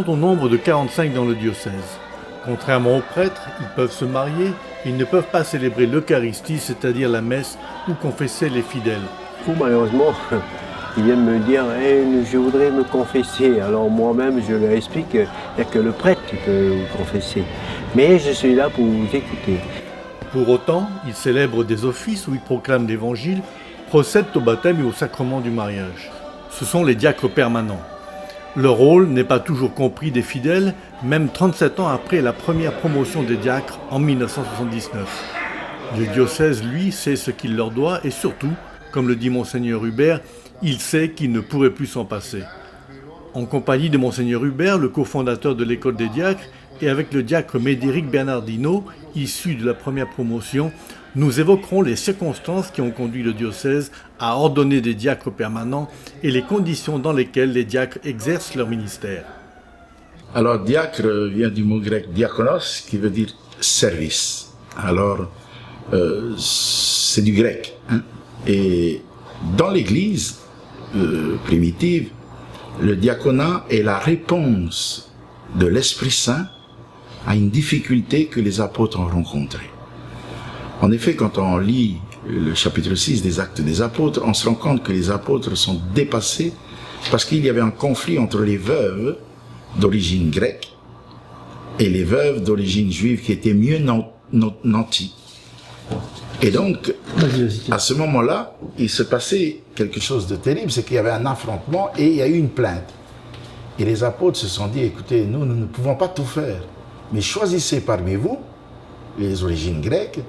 sont au nombre de 45 dans le diocèse. Contrairement aux prêtres, ils peuvent se marier, ils ne peuvent pas célébrer l'Eucharistie, c'est-à-dire la messe, ou confesser les fidèles. Malheureusement, ils viennent me dire je voudrais me confesser. Alors moi-même, je leur explique qu'il n'y a que le prêtre qui peut vous confesser. Mais je suis là pour vous écouter. Pour autant, ils célèbrent des offices où ils proclament l'Évangile, procèdent au baptême et au sacrement du mariage. Ce sont les diacres permanents. Leur rôle n'est pas toujours compris des fidèles, même 37 ans après la première promotion des diacres en 1979. Le diocèse, lui, sait ce qu'il leur doit et surtout, comme le dit Monseigneur Hubert, il sait qu'il ne pourrait plus s'en passer. En compagnie de Monseigneur Hubert, le cofondateur de l'école des diacres, et avec le diacre Médéric Bernardino, issu de la première promotion, nous évoquerons les circonstances qui ont conduit le diocèse à ordonner des diacres permanents et les conditions dans lesquelles les diacres exercent leur ministère. Alors, diacre vient du mot grec diakonos, qui veut dire service. Alors, c'est du grec. Et dans l'Église primitive, le diaconat est la réponse de l'Esprit Saint à une difficulté que les apôtres ont rencontrée. En effet, quand on lit le chapitre 6 des Actes des Apôtres, on se rend compte que les apôtres sont dépassés parce qu'il y avait un conflit entre les veuves d'origine grecque et les veuves d'origine juive qui étaient mieux nanties. Et donc, à ce moment-là, il se passait quelque chose de terrible, c'est qu'il y avait un affrontement et il y a eu une plainte. Et les apôtres se sont dit, écoutez, nous ne pouvons pas tout faire, mais choisissez parmi vous, les origines grecques,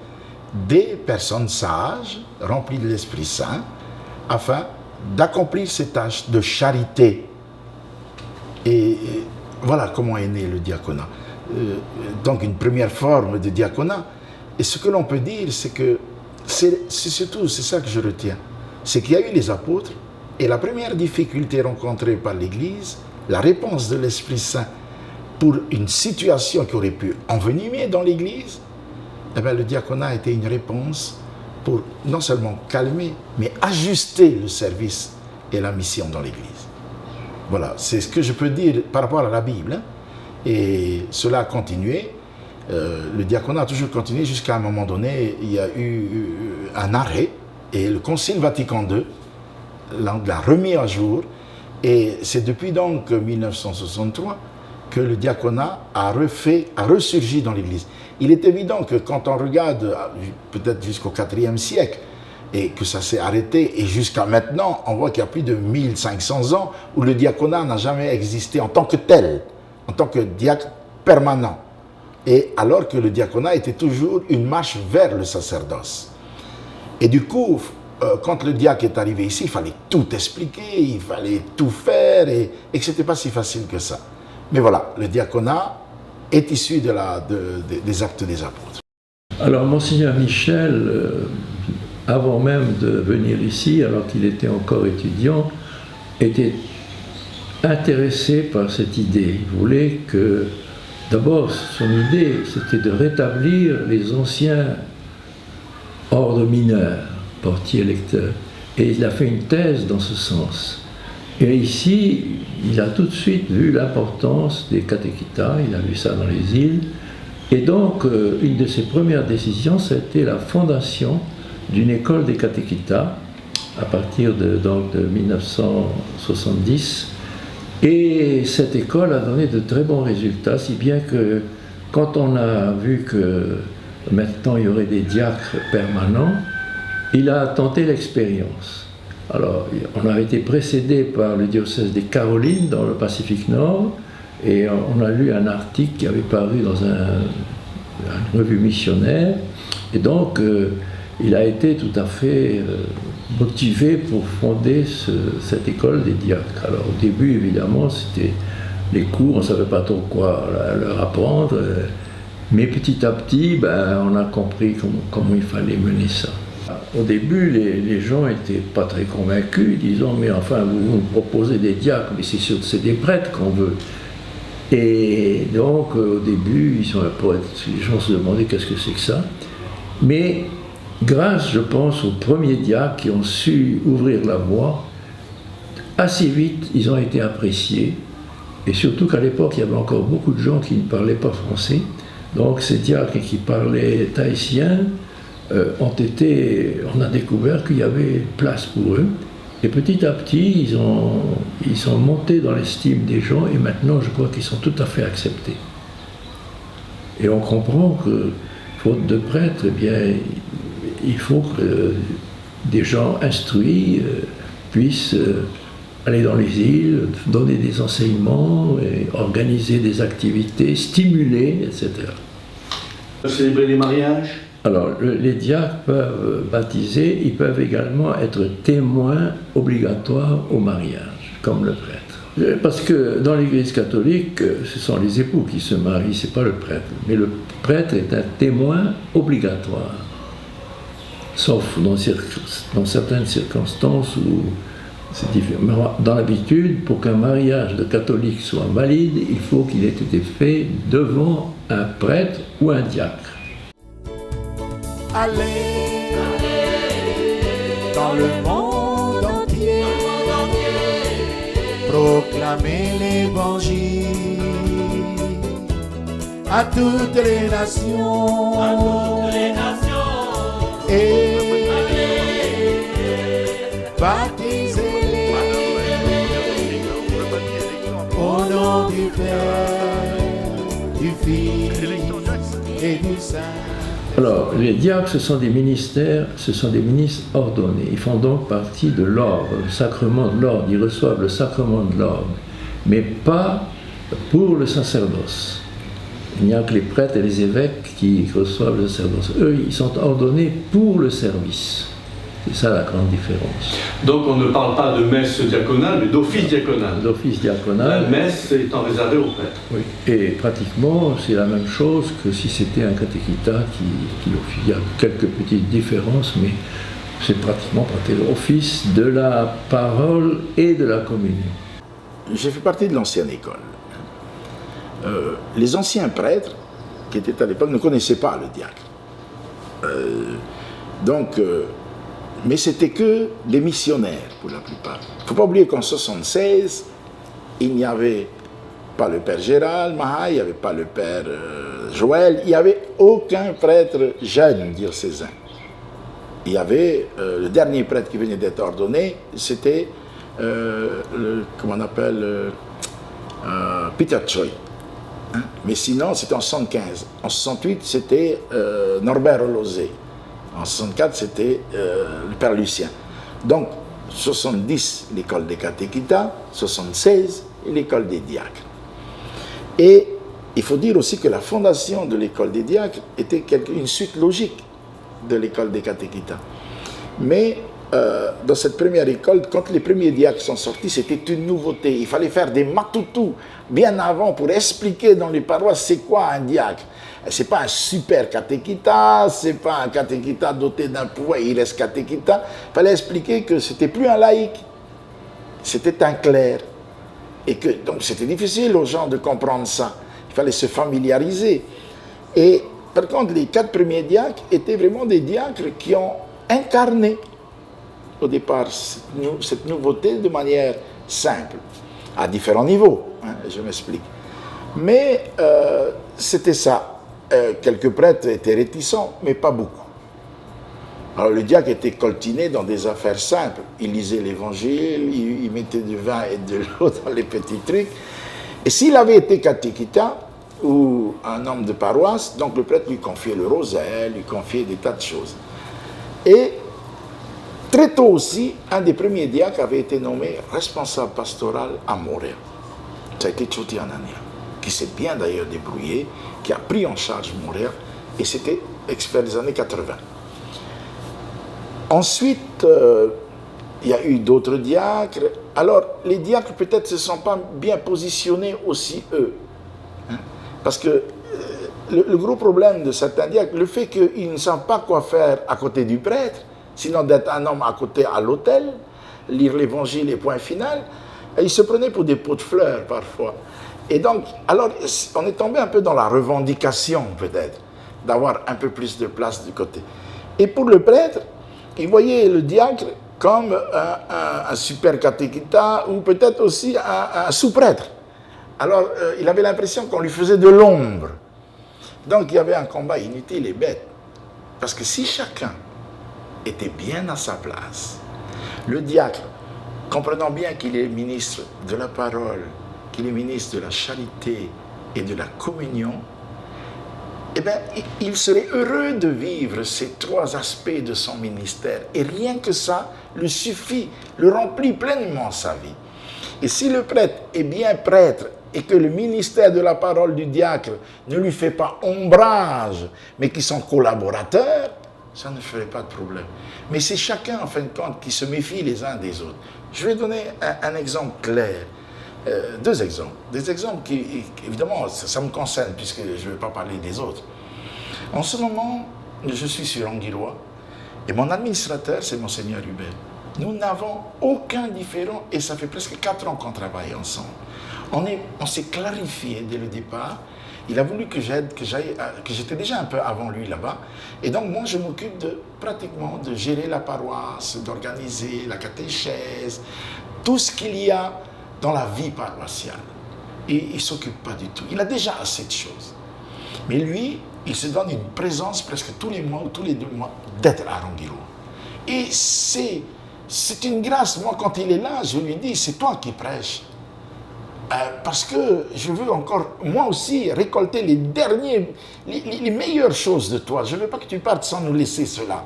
des personnes sages, remplies de l'Esprit Saint, afin d'accomplir ces tâches de charité. Et voilà comment est né le diaconat. Donc une première forme de diaconat. Et ce que l'on peut dire, c'est que c'est surtout, c'est ça que je retiens, c'est qu'il y a eu les apôtres, et la première difficulté rencontrée par l'Église, la réponse de l'Esprit Saint pour une situation qui aurait pu envenimer dans l'Église, eh bien, le diaconat a été une réponse pour non seulement calmer, mais ajuster le service et la mission dans l'Église. Voilà, c'est ce que je peux dire par rapport à la Bible. Et cela a continué. Le diaconat a toujours continué jusqu'à un moment donné, il y a eu un arrêt, et le Concile Vatican II l'a remis à jour. Et c'est depuis donc 1963 que le diaconat a ressurgi dans l'Église. Il est évident que quand on regarde peut-être jusqu'au IVe siècle et que ça s'est arrêté, et jusqu'à maintenant, on voit qu'il y a plus de 1500 ans où le diaconat n'a jamais existé en tant que tel, en tant que diacre permanent. Et alors que le diaconat était toujours une marche vers le sacerdoce. Et du coup, quand le diacre est arrivé ici, il fallait tout expliquer, il fallait tout faire, et que ce n'était pas si facile que ça. Mais voilà, le diaconat est issu des Actes des Apôtres. Alors, Monseigneur Michel, avant même de venir ici, alors qu'il était encore étudiant, était intéressé par cette idée. Il voulait que, d'abord, son idée, c'était de rétablir les anciens ordres mineurs, portiers, lecteurs. Et il a fait une thèse dans ce sens. Et ici, il a tout de suite vu l'importance des catéchitas, il a vu ça dans les îles. Et donc, une de ses premières décisions, c'était la fondation d'une école des catéchitas, à partir de 1970. Et cette école a donné de très bons résultats, si bien que quand on a vu que maintenant il y aurait des diacres permanents, il a tenté l'expérience. Alors, on a été précédé par le diocèse des Carolines dans le Pacifique Nord, et on a lu un article qui avait paru dans une revue missionnaire, et donc il a été tout à fait motivé pour fonder cette école des diacres. Alors au début, évidemment, c'était les cours, on ne savait pas trop quoi leur apprendre, mais petit à petit, on a compris comment il fallait mener ça. Au début, les gens n'étaient pas très convaincus, disant « mais enfin, vous nous proposez des diacres, mais c'est sûr que c'est des prêtres qu'on veut ». Et donc, au début, les gens se demandaient qu'est-ce que c'est que ça. Mais grâce, je pense, aux premiers diacres qui ont su ouvrir la voie, assez vite, ils ont été appréciés. Et surtout qu'à l'époque, il y avait encore beaucoup de gens qui ne parlaient pas français. Donc ces diacres qui parlaient tahitien, on a découvert qu'il y avait place pour eux. Et petit à petit, ils sont montés dans l'estime des gens et maintenant, je crois qu'ils sont tout à fait acceptés. Et on comprend que, faute de prêtres, eh bien, il faut que des gens instruits puissent aller dans les îles, donner des enseignements, et organiser des activités, stimuler, etc. Célébrer les mariages. Alors, les diacres peuvent baptiser, ils peuvent également être témoins obligatoires au mariage, comme le prêtre. Parce que dans l'Église catholique, ce sont les époux qui se marient, c'est pas le prêtre. Mais le prêtre est un témoin obligatoire, sauf dans certaines circonstances où c'est différent. Dans l'habitude, pour qu'un mariage de catholique soit valide, il faut qu'il ait été fait devant un prêtre ou un diacre. Allez, dans le monde entier, proclamez l'évangile à toutes les nations, et baptisez-les au nom du Père, du Fils et du Saint. Alors, les diacres, ce sont des ministres ordonnés. Ils font donc partie de l'ordre, le sacrement de l'ordre. Ils reçoivent le sacrement de l'ordre, mais pas pour le sacerdoce. Il n'y a que les prêtres et les évêques qui reçoivent le sacerdoce. Eux, ils sont ordonnés pour le service. C'est ça la grande différence. Donc on ne parle pas de messe diaconale, mais d'office diaconal. D'office diaconal. La messe étant réservée aux prêtres. Oui. Et pratiquement, c'est la même chose que si c'était un catéchumenat qui officie. Il y a quelques petites différences, mais c'est pratiquement office de la parole et de la communion. J'ai fait partie de l'ancienne école. Les anciens prêtres, qui étaient à l'époque, ne connaissaient pas le diacre. Mais c'était que des missionnaires pour la plupart. Il ne faut pas oublier qu'en 1976, il n'y avait pas le père Gérald Mahaï, il n'y avait pas le père Joël, il n'y avait aucun prêtre jeune diocésain. Il y avait le dernier prêtre qui venait d'être ordonné, c'était Peter Choi. Hein? Mais sinon, c'était en 1975. En 1968, c'était Norbert Rolozé. En 1964, c'était le père Lucien. Donc, 70, l'école des catéchumenats, 76, l'école des diacres. Et il faut dire aussi que la fondation de l'école des diacres était une suite logique de l'école des catéchumenats. Mais dans cette première école, quand les premiers diacres sont sortis, c'était une nouveauté. Il fallait faire des matutus bien avant pour expliquer dans les paroisses c'est quoi un diacre. C'est pas un super catéchumenat, c'est pas un catéchumenat doté d'un pouvoir, il reste catéchumenat. Il fallait expliquer que c'était plus un laïc, c'était un clerc. Et que donc c'était difficile aux gens de comprendre ça. Il fallait se familiariser. Et par contre, les 4 premiers diacres étaient vraiment des diacres qui ont incarné au départ cette nouveauté de manière simple, à différents niveaux, hein, je m'explique. Mais c'était ça. Quelques prêtres étaient réticents, mais pas beaucoup. Alors le diacre était coltiné dans des affaires simples. Il lisait l'évangile, il mettait du vin et de l'eau dans les petits trucs. Et s'il avait été catéchumenat ou un homme de paroisse, donc le prêtre lui confiait le rosaire, lui confiait des tas de choses. Et très tôt aussi, un des premiers diacres avait été nommé responsable pastoral à Montréal. Ça a été Tchouti Anania, qui s'est bien d'ailleurs débrouillé, qui a pris en charge Montréal, et c'était vers les années 80. Ensuite, il y a eu d'autres diacres. Alors, les diacres peut-être ne se sont pas bien positionnés aussi, eux. Hein, parce que le gros problème de certains diacres, le fait qu'ils ne savent pas quoi faire à côté du prêtre, sinon d'être un homme à côté à l'autel, lire l'évangile et point final, ils se prenaient pour des pots de fleurs parfois. Et donc, alors, on est tombé un peu dans la revendication peut-être, d'avoir un peu plus de place du côté. Et pour le prêtre, il voyait le diacre comme un super catéchumenat ou peut-être aussi un sous-prêtre. Alors, il avait l'impression qu'on lui faisait de l'ombre. Donc, il y avait un combat inutile et bête. Parce que si chacun était bien à sa place, le diacre, comprenant bien qu'il est ministre de la parole, qu'il est ministre de la charité et de la communion, eh bien, il serait heureux de vivre ces trois aspects de son ministère. Et rien que ça lui suffit, le remplit pleinement sa vie. Et si le prêtre est bien prêtre et que le ministère de la parole du diacre ne lui fait pas ombrage, mais qu'ils sont collaborateurs, ça ne ferait pas de problème. Mais c'est chacun, en fin de compte, qui se méfie les uns des autres. Je vais donner un exemple clair. Deux exemples. Des exemples qui évidemment, ça me concerne, puisque je ne vais pas parler des autres. En ce moment, je suis sur Anguillois, et mon administrateur, c'est Monseigneur Hubert. Nous n'avons aucun différend, et ça fait presque 4 ans qu'on travaille ensemble. On s'est clarifié dès le départ. Il a voulu que j'étais déjà un peu avant lui là-bas. Et donc, moi, je m'occupe pratiquement de gérer la paroisse, d'organiser la catéchèse, tout ce qu'il y a dans la vie paroissiale. Et il ne s'occupe pas du tout. Il a déjà assez de choses. Mais lui, il se donne une présence presque tous les mois ou tous les 2 mois d'être à Ranguillois. Et c'est une grâce. Moi, quand il est là, je lui dis, c'est toi qui prêches. Parce que je veux encore, moi aussi, récolter les meilleures choses de toi. Je ne veux pas que tu partes sans nous laisser cela.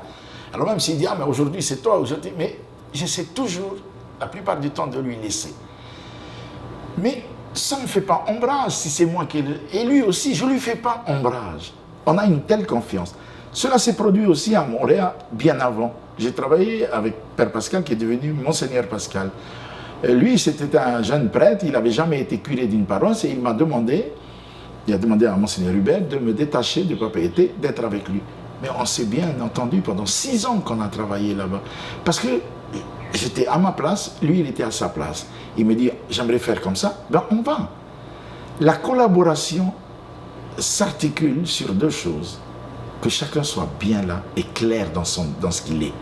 Alors même s'il dit, mais aujourd'hui c'est toi, aujourd'hui, mais j'essaie toujours, la plupart du temps, de lui laisser. Mais ça ne me fait pas ombrage si c'est moi qui... Et lui aussi, je ne lui fais pas ombrage. On a une telle confiance. Cela s'est produit aussi à Montréal bien avant. J'ai travaillé avec Père Pascal qui est devenu Monseigneur Pascal. Lui, c'était un jeune prêtre, il n'avait jamais été curé d'une paroisse et il a demandé à Monseigneur Hubert de me détacher de propriété, d'être avec lui. Mais on s'est bien entendu pendant 6 ans qu'on a travaillé là-bas. Parce que j'étais à ma place, lui il était à sa place. Il me dit, j'aimerais faire comme ça, ben on va. La collaboration s'articule sur 2 choses. Que chacun soit bien là et clair dans ce qu'il est.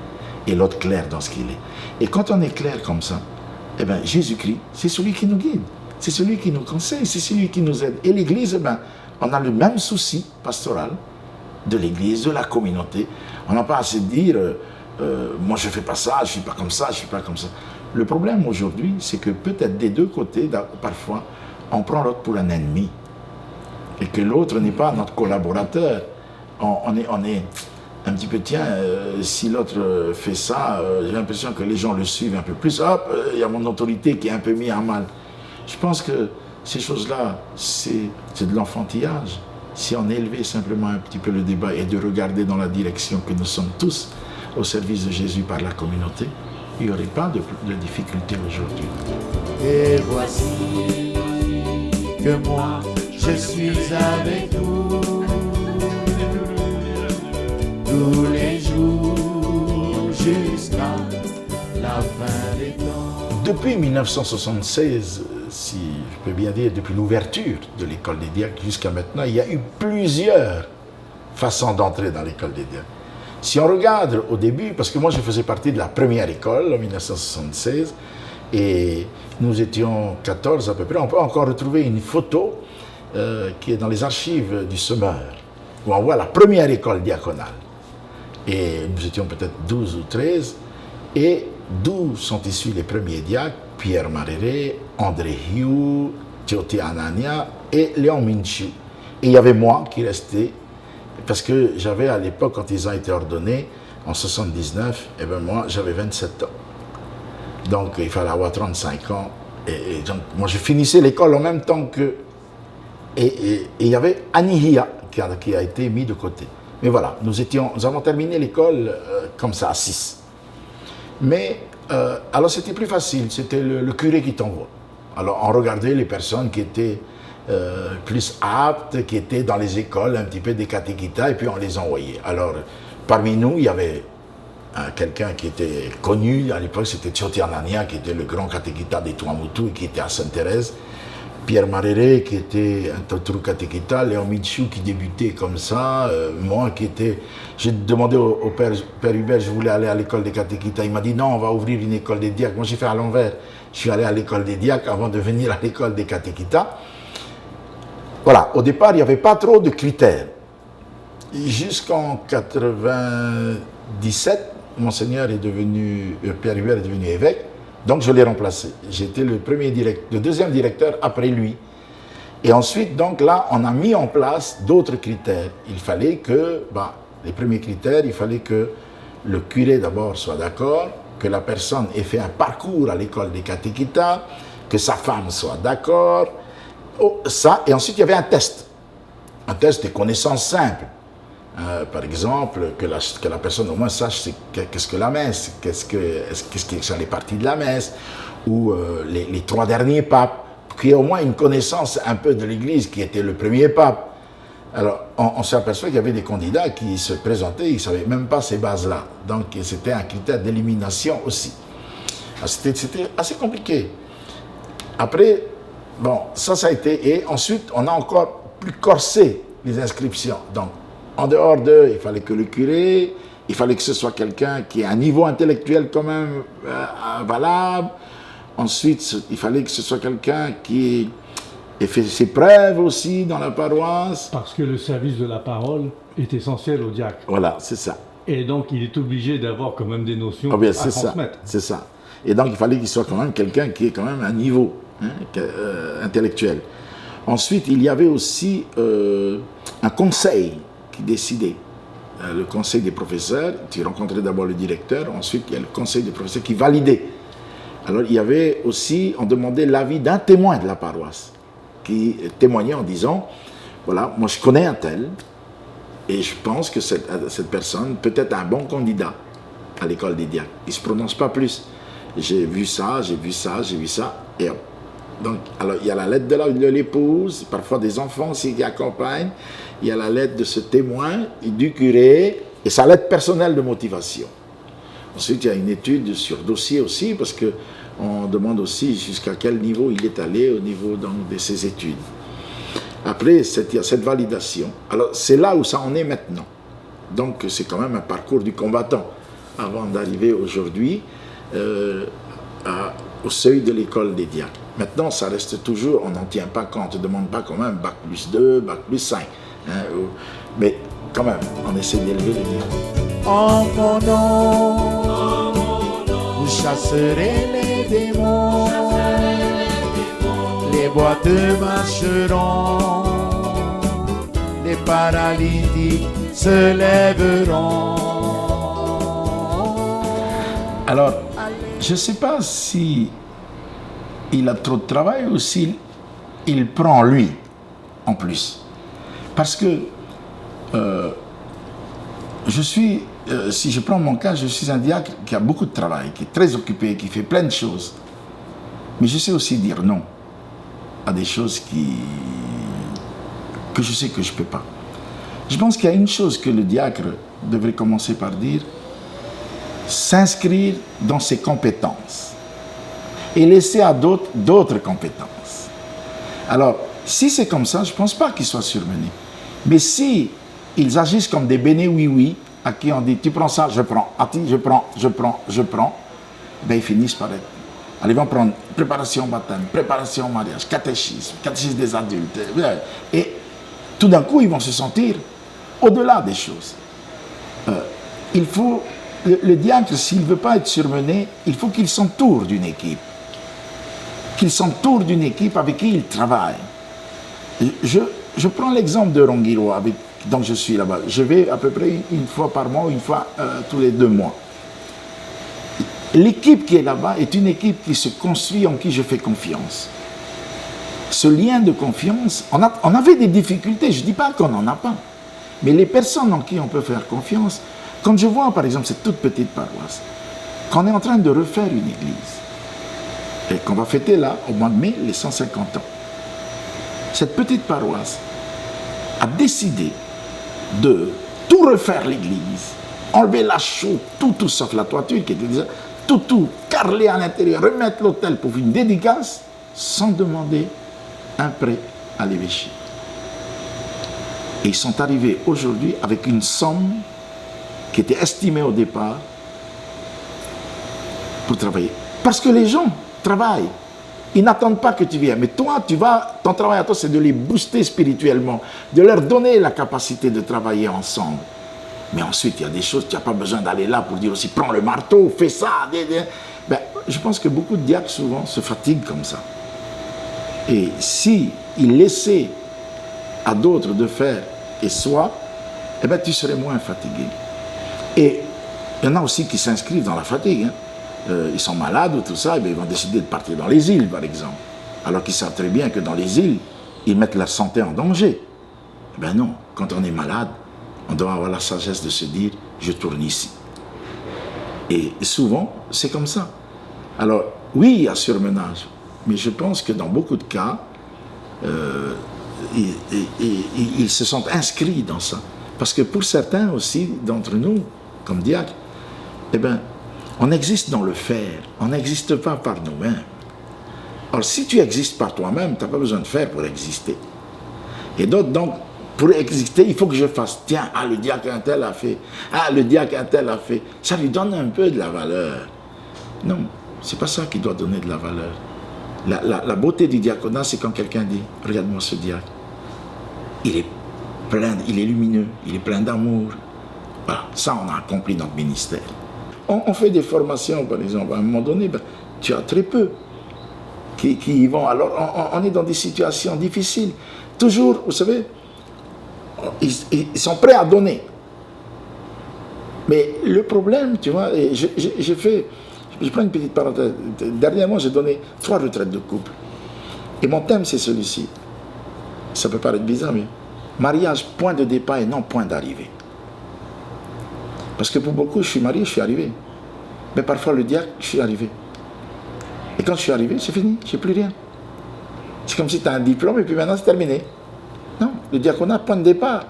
Et l'autre clair dans ce qu'il est. Et quand on est clair comme ça, eh bien, Jésus-Christ, c'est celui qui nous guide, c'est celui qui nous conseille, c'est celui qui nous aide. Et l'Église, eh bien, on a le même souci pastoral de l'Église, de la communauté. On n'a pas à se dire, moi je ne fais pas ça, je ne suis pas comme ça, je ne suis pas comme ça. Le problème aujourd'hui, c'est que peut-être des 2 côtés, parfois, on prend l'autre pour un ennemi. Et que l'autre n'est pas notre collaborateur. On est un petit peu, tiens, si l'autre fait ça, j'ai l'impression que les gens le suivent un peu plus. Hop, il y a mon autorité qui est un peu mise à mal. Je pense que ces choses-là, c'est de l'enfantillage. Si on élevait simplement un petit peu le débat et de regarder dans la direction que nous sommes tous au service de Jésus par la communauté, il n'y aurait pas de difficulté aujourd'hui. Et voici que moi, je suis avec vous tous les jours jusqu'à la fin des temps. Depuis 1976, si je peux bien dire, depuis l'ouverture de l'école des diacres jusqu'à maintenant, il y a eu plusieurs façons d'entrer dans l'école des diacres. Si on regarde au début, parce que moi je faisais partie de la première école en 1976, et nous étions 14 à peu près, on peut encore retrouver une photo qui est dans les archives du Semeur, où on voit la première école diaconale. Et nous étions peut-être 12 ou 13, et d'où sont issus les premiers diacres, Pierre Maréré, André Hugh, Tioté Anania et Léon Minchu. Et il y avait moi qui restais, parce que j'avais à l'époque, quand ils ont été ordonnés, en 79, et ben moi j'avais 27 ans. Donc il fallait avoir 35 ans. Et donc, moi je finissais l'école en même temps que... Et il y avait Anihia qui a été mis de côté. Mais voilà, nous avons terminé l'école comme ça, à 6. Mais, alors c'était plus facile, c'était le curé qui t'envoie. Alors on regardait les personnes qui étaient plus aptes, qui étaient dans les écoles, un petit peu des catéchitas, et puis on les envoyait. Alors, parmi nous, il y avait quelqu'un qui était connu, à l'époque c'était Tioté Anania, qui était le grand catéchita des Tuamotu, et qui était à Sainte-Thérèse. Pierre Maréré, qui était un Totru catéchita, Léon Michou qui débutait comme ça, moi qui était... J'ai demandé au père Hubert, je voulais aller à l'école des catéchitas. Il m'a dit non, on va ouvrir une école des diacres. Moi j'ai fait à l'envers. Je suis allé à l'école des diacres avant de venir à l'école des catéchitas. Voilà, au départ, il n'y avait pas trop de critères. Jusqu'en 97, Monseigneur est devenu, Pierre Hubert est devenu évêque, donc je l'ai remplacé. J'étais le deuxième directeur après lui. Et ensuite, donc là, on a mis en place d'autres critères. Il fallait que, les premiers critères, il fallait que le curé d'abord soit d'accord, que la personne ait fait un parcours à l'école des catéchitas, que sa femme soit d'accord, ça, et ensuite il y avait un test de connaissances simples. Par exemple, que la personne au moins sache qu'est-ce que la messe, qu'est-ce qui sont les parties de la messe, ou les 3 derniers papes, qu'il y ait au moins une connaissance un peu de l'Église, qui était le premier pape. Alors, on s'aperçoit qu'il y avait des candidats qui se présentaient, ils ne savaient même pas ces bases-là. Donc, c'était un critère d'élimination aussi. C'était assez compliqué. Après, ça a été... Et ensuite, on a encore plus corsé les inscriptions. Donc, en dehors d'eux, il fallait que le curé, il fallait que ce soit quelqu'un qui ait un niveau intellectuel quand même valable. Ensuite, il fallait que ce soit quelqu'un qui ait fait ses preuves aussi dans la paroisse. Parce que le service de la parole est essentiel au diacre. Voilà, c'est ça. Et donc, il est obligé d'avoir quand même des notions à transmettre. C'est ça. Et donc, il fallait qu'il soit quand même quelqu'un qui ait quand même un niveau intellectuel. Ensuite, il y avait aussi un conseil qui décidait. Le conseil des professeurs, tu rencontrais d'abord le directeur, ensuite il y a le conseil des professeurs qui validait. Alors il y avait aussi, on demandait l'avis d'un témoin de la paroisse, qui témoignait en disant, voilà, moi je connais un tel, et je pense que cette personne peut être un bon candidat à l'école des diacres. Il ne se prononce pas plus. J'ai vu ça, et hop. Donc, alors, il y a la lettre de l'épouse, parfois des enfants aussi qui accompagnent, il y a la lettre de ce témoin, du curé, et sa lettre personnelle de motivation. Ensuite, il y a une étude sur dossier aussi, parce qu'on demande aussi jusqu'à quel niveau il est allé au niveau donc, de ses études. Après, il y a cette validation. Alors, c'est là où ça en est maintenant. Donc, c'est quand même un parcours du combattant, avant d'arriver aujourd'hui au seuil de l'école des diacres. Maintenant, ça reste toujours, on n'en tient pas compte, on ne demande pas quand même Bac plus 2, Bac plus 5. Mais quand même, on essaie d'élever les niveaux. En mon nom, vous chasserez les démons, les boiteux marcheront, les paralytiques se lèveront. Alors, je ne sais pas si il a trop de travail ou s'il prend lui en plus. Parce que si je prends mon cas, je suis un diacre qui a beaucoup de travail, qui est très occupé, qui fait plein de choses. Mais je sais aussi dire non à des choses que je sais que je ne peux pas. Je pense qu'il y a une chose que le diacre devrait commencer par dire, s'inscrire dans ses compétences et laisser à d'autres compétences. Alors, si c'est comme ça, je ne pense pas qu'ils soient surmenés. Mais si ils agissent comme des béné oui-oui, à qui on dit « tu prends ça, je prends, je prends », ben ils finissent par être. Alors ils vont prendre préparation au baptême, préparation au mariage, catéchisme des adultes. Et tout d'un coup, ils vont se sentir au-delà des choses. Il faut, le diacre, s'il ne veut pas être surmené, il faut qu'il s'entoure d'une équipe. Qu'il s'entoure d'une équipe avec qui il travaille. Je prends l'exemple de Ronguiro, donc je suis là-bas. Je vais à peu près une fois par mois, une fois tous les 2 mois. L'équipe qui est là-bas est une équipe qui se construit, en qui je fais confiance. Ce lien de confiance, on avait des difficultés, je ne dis pas qu'on n'en a pas, mais les personnes en qui on peut faire confiance, quand je vois par exemple cette toute petite paroisse, qu'on est en train de refaire une église, et qu'on va fêter là, au mois de mai, les 150 ans, cette petite paroisse a décidé de tout refaire l'église, enlever la chaux, tout sauf la toiture qui était déjà, tout carreler à l'intérieur, remettre l'autel pour une dédicace, sans demander un prêt à l'évêché. Et ils sont arrivés aujourd'hui avec une somme qui était estimée au départ pour travailler. Parce que les gens travaillent. Ils n'attendent pas que tu viennes. Mais toi, ton travail à toi, c'est de les booster spirituellement, de leur donner la capacité de travailler ensemble. Mais ensuite, il y a des choses, tu n'as pas besoin d'aller là pour dire aussi, prends le marteau, fais ça. Ben, je pense que beaucoup de diacres, souvent, se fatiguent comme ça. Et si ils laissaient à d'autres de faire et soi, eh ben, tu serais moins fatigué. Et il y en a aussi qui s'inscrivent dans la fatigue. Ils sont malades ou tout ça, et bien, ils vont décider de partir dans les îles, par exemple. Alors qu'ils savent très bien que dans les îles, ils mettent leur santé en danger. Eh bien non, quand on est malade, on doit avoir la sagesse de se dire, je tourne ici. Et souvent, c'est comme ça. Alors, oui, il y a surmenage, mais je pense que dans beaucoup de cas, ils se sont inscrits dans ça. Parce que pour certains aussi, d'entre nous, comme diacres, eh bien, on existe dans le faire, on n'existe pas par nous-mêmes. Alors, si tu existes par toi-même, tu n'as pas besoin de faire pour exister. Et d'autres, donc, pour exister, il faut que je fasse. Tiens, le diacre un tel a fait. Le diacre un tel a fait. Ça lui donne un peu de la valeur. Non, c'est pas ça qui doit donner de la valeur. La beauté du diaconat, c'est quand quelqu'un dit, regarde-moi ce diacre. Il est plein, il est lumineux, il est plein d'amour. Voilà, ça, on a accompli notre ministère. On fait des formations, par exemple, à un moment donné, ben, tu as très peu qui y vont. Alors, on est dans des situations difficiles. Toujours, vous savez, ils sont prêts à donner. Mais le problème, tu vois, je prends une petite parenthèse. Dernièrement, j'ai donné 3 retraites de couple. Et mon thème, c'est celui-ci. Ça peut paraître bizarre, mais mariage, point de départ et non point d'arrivée. Parce que pour beaucoup, je suis marié, je suis arrivé. Mais parfois, le diacre, je suis arrivé. Et quand je suis arrivé, c'est fini, je n'ai plus rien. C'est comme si tu as un diplôme et puis maintenant, c'est terminé. Non, le diaconat, point de départ.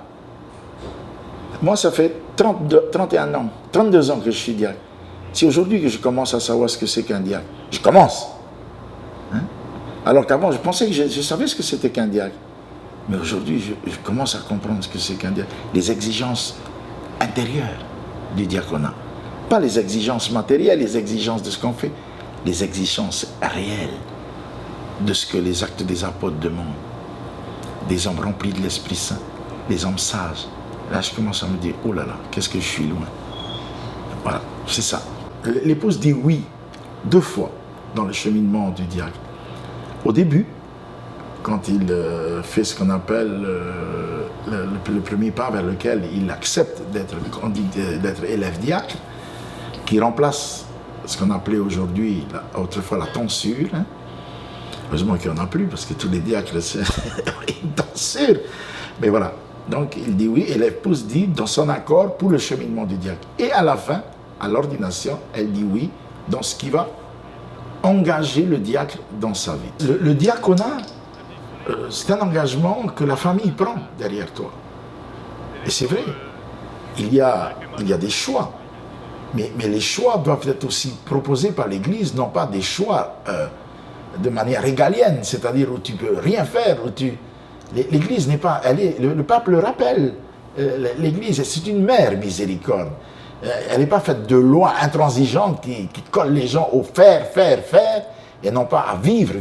Moi, ça fait 31 ans, 32 ans que je suis diacre. C'est aujourd'hui que je commence à savoir ce que c'est qu'un diacre. Je commence. Alors qu'avant, je pensais que je savais ce que c'était qu'un diacre. Mais aujourd'hui, je commence à comprendre ce que c'est qu'un diacre. Les exigences intérieures du diaconat. Pas les exigences matérielles, les exigences de ce qu'on fait. Les exigences réelles de ce que les actes des apôtres demandent. Des hommes remplis de l'Esprit Saint, des hommes sages. Là, je commence à me dire, oh là là, qu'est-ce que je suis loin. Voilà, c'est ça. L'épouse dit oui 2 fois dans le cheminement du diacre. Au début, quand il fait ce qu'on appelle le premier pas vers lequel il accepte d'être élève diacre, qui remplace ce qu'on appelait aujourd'hui, autrefois la tonsure. Heureusement qu'il n'y en a plus, parce que tous les diacres, c'est une tonsure. Mais voilà. Donc il dit oui, et l'épouse dit dans son accord pour le cheminement du diacre. Et à la fin, à l'ordination, elle dit oui dans ce qui va engager le diacre dans sa vie. Le diaconat, c'est un engagement que la famille prend derrière toi. Et c'est vrai, il y a des choix. Mais les choix doivent être aussi proposés par l'Église, non pas des choix de manière régalienne, c'est-à-dire où tu peux rien faire, où l'Église n'est pas... le pape le rappelle, l'Église, c'est une mère miséricorde. Elle n'est pas faite de lois intransigeantes qui collent les gens au faire, et non pas à vivre.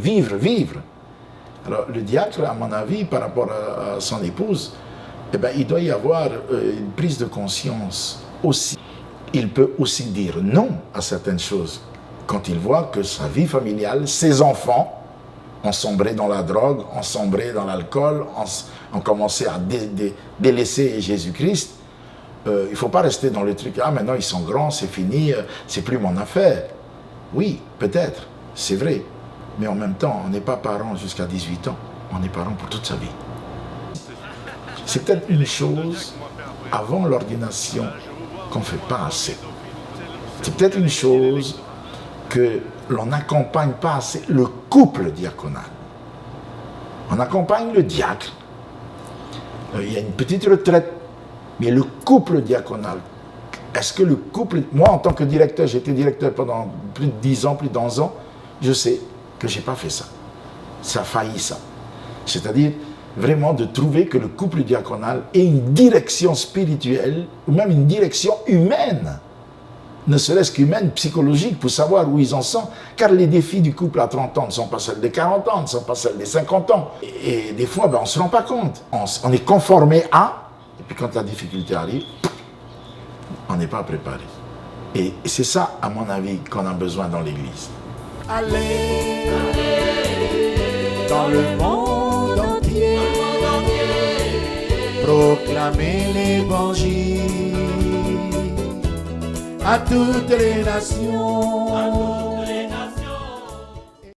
Alors le diacre, à mon avis, par rapport à son épouse, eh ben, il doit y avoir une prise de conscience aussi. Il peut aussi dire non à certaines choses quand il voit que sa vie familiale, ses enfants, ont sombré dans la drogue, ont sombré dans l'alcool, ont commencé à délaisser Jésus-Christ. Il ne faut pas rester dans le truc, maintenant ils sont grands, c'est fini, c'est plus mon affaire. Oui, peut-être, c'est vrai. Mais en même temps, on n'est pas parent jusqu'à 18 ans, on est parent pour toute sa vie. C'est peut-être une chose, avant l'ordination, qu'on ne fait pas assez. C'est peut-être une chose que l'on n'accompagne pas assez le couple diaconal. On accompagne le diacre. Il y a une petite retraite, mais le couple diaconal, est-ce que le couple... Moi, en tant que directeur, j'ai été directeur pendant plus de 10 ans, plus de 11 ans, je sais que je n'ai pas fait ça. Ça a failli, ça. C'est-à-dire, vraiment de trouver que le couple diaconal ait une direction spirituelle, ou même une direction humaine. ne serait-ce qu'humaine, psychologique, pour savoir où ils en sont, car les défis du couple à 30 ans ne sont pas celles des 40 ans, ne sont pas celles des 50 ans. Et des fois, on ne se rend pas compte. On est conformé à, et puis quand la difficulté arrive, on n'est pas préparé. Et c'est ça, à mon avis, qu'on a besoin dans l'Église. Allez, dans le monde entier, proclamez l'Évangile à toutes les nations.